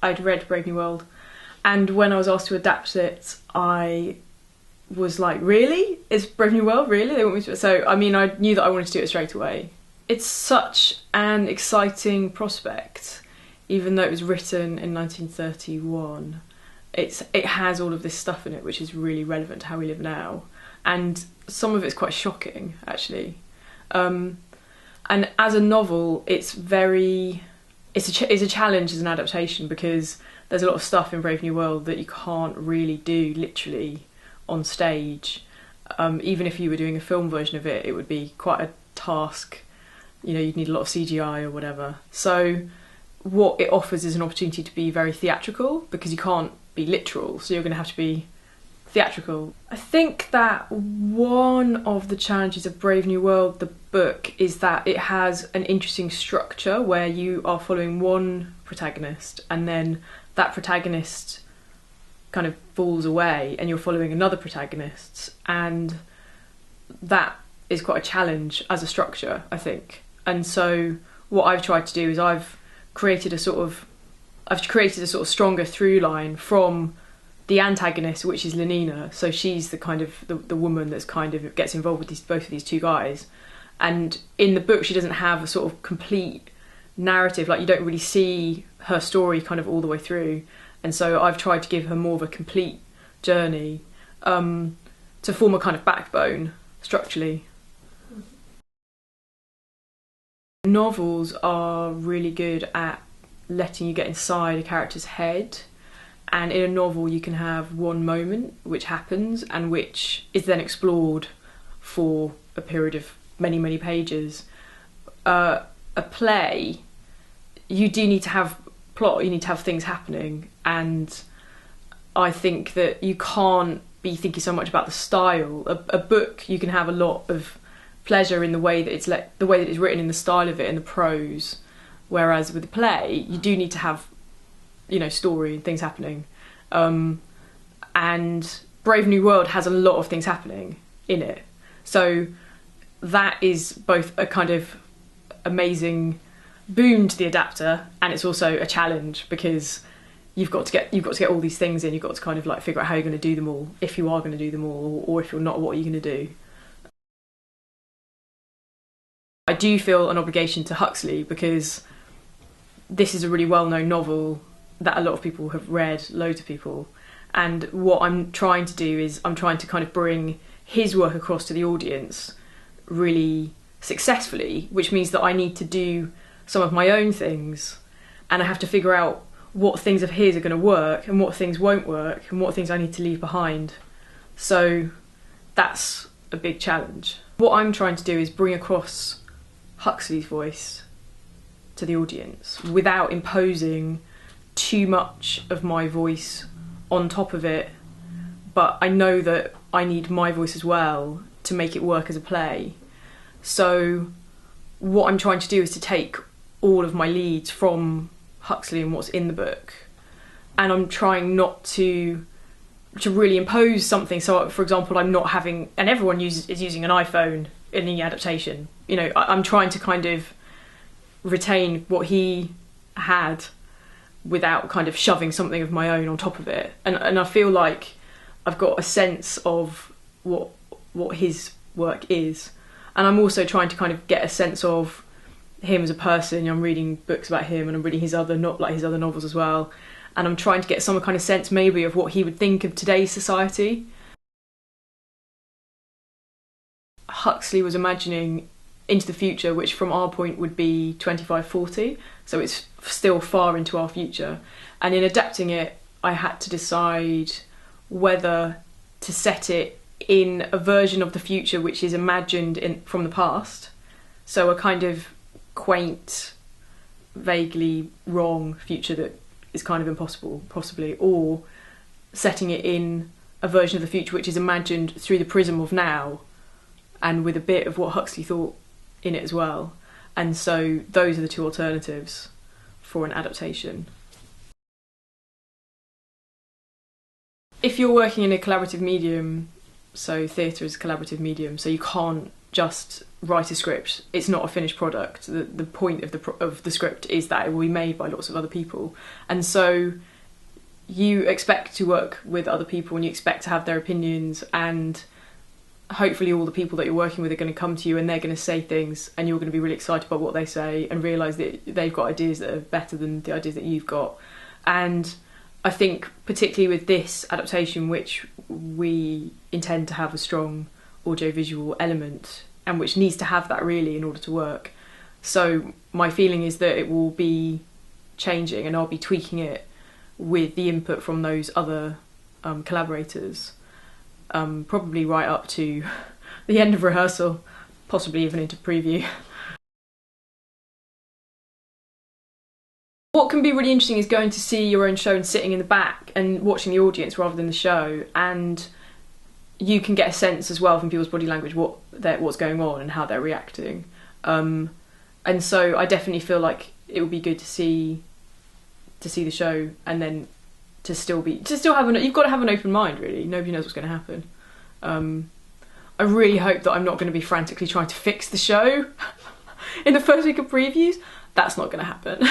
I'd read Brave New World, and when I was asked to adapt it, I was like, really? Is Brave New World really? They want me to? So, I mean, I knew that I wanted to do it straight away. It's such an exciting prospect, even though it was written in 1931. It has all of this stuff in it which is really relevant to how we live now, and some of it's quite shocking, actually. And as a novel, it's a challenge as an adaptation, because there's a lot of stuff in Brave New World that you can't really do literally on stage. Even if you were doing a film version of it, it would be quite a task. You know, you'd need a lot of CGI or whatever. So what it offers is an opportunity to be very theatrical, because you can't be literal, so you're going to have to be theatrical. I think that one of the challenges of Brave New World, the book, is that it has an interesting structure where you are following one protagonist, and then that protagonist kind of falls away and you're following another protagonist, and that is quite a challenge as a structure, I think. And so what I've tried to do is I've created a sort of stronger through line from the antagonist, which is Lenina. So she's the kind of the woman that's kind of gets involved with both of these two guys. And in the book, she doesn't have a sort of complete narrative. Like, you don't really see her story kind of all the way through. And so I've tried to give her more of a complete journey, to form a kind of backbone structurally. Novels are really good at letting you get inside a character's head, and in a novel you can have one moment which happens and which is then explored for a period of many, many pages. A play, you do need to have plot, you need to have things happening, and I think that you can't be thinking so much about the style. A book, you can have a lot of pleasure in the way that it's written, in the style of it, in the prose, whereas with a play you do need to have, you know, story and things happening. And Brave New World has a lot of things happening in it, so that is both a kind of amazing boon to the adapter, and it's also a challenge, because you've got to get all these things in. You've got to kind of like figure out how you're going to do them all, if you are going to do them all, or if you're not, what are you going to do. I do feel an obligation to Huxley, because this is a really well-known novel that a lot of people have read, loads of people, and what I'm trying to do is I'm trying to kind of bring his work across to the audience really successfully, which means that I need to do some of my own things, and I have to figure out what things of his are going to work and what things won't work and what things I need to leave behind. So that's a big challenge. What I'm trying to do is bring across Huxley's voice to the audience without imposing too much of my voice on top of it, but I know that I need my voice as well to make it work as a play. So what I'm trying to do is to take all of my leads from Huxley and what's in the book, and I'm trying not to really impose something. So, for example, I'm not having, and everyone is using an iPhone in the adaptation. You know, I'm trying to kind of retain what he had without kind of shoving something of my own on top of it. And I feel like I've got a sense of what his work is, and I'm also trying to kind of get a sense of him as a person. I'm reading books about him, and I'm reading his other novels as well, and I'm trying to get some kind of sense maybe of what he would think of today's society. Huxley was imagining into the future, which from our point would be 2540, so it's still far into our future, and in adapting it I had to decide whether to set it in a version of the future which is imagined from the past, so a kind of quaint, vaguely wrong future that is kind of impossible, possibly, or setting it in a version of the future which is imagined through the prism of now, and with a bit of what Huxley thought in it as well. And so those are the two alternatives for an adaptation. If you're working in a collaborative medium, so theatre is a collaborative medium, so you can't just write a script. It's not a finished product. The point of the script is that it will be made by lots of other people, and so you expect to work with other people and you expect to have their opinions, and hopefully all the people that you're working with are going to come to you and they're going to say things and you're going to be really excited by what they say and realise that they've got ideas that are better than the ideas that you've got. And I think particularly with this adaptation, which we intend to have a strong audiovisual element and which needs to have that really in order to work. So my feeling is that it will be changing and I'll be tweaking it with the input from those other collaborators, probably right up to the end of rehearsal, possibly even into preview. What can be really interesting is going to see your own show and sitting in the back and watching the audience rather than the show, and you can get a sense as well from people's body language what's going on and how they're reacting. And so I definitely feel like it would be good to see the show and then to still have you've got to have an open mind, really. Nobody knows what's going to happen. I really hope that I'm not going to be frantically trying to fix the show in the first week of previews. That's not going to happen.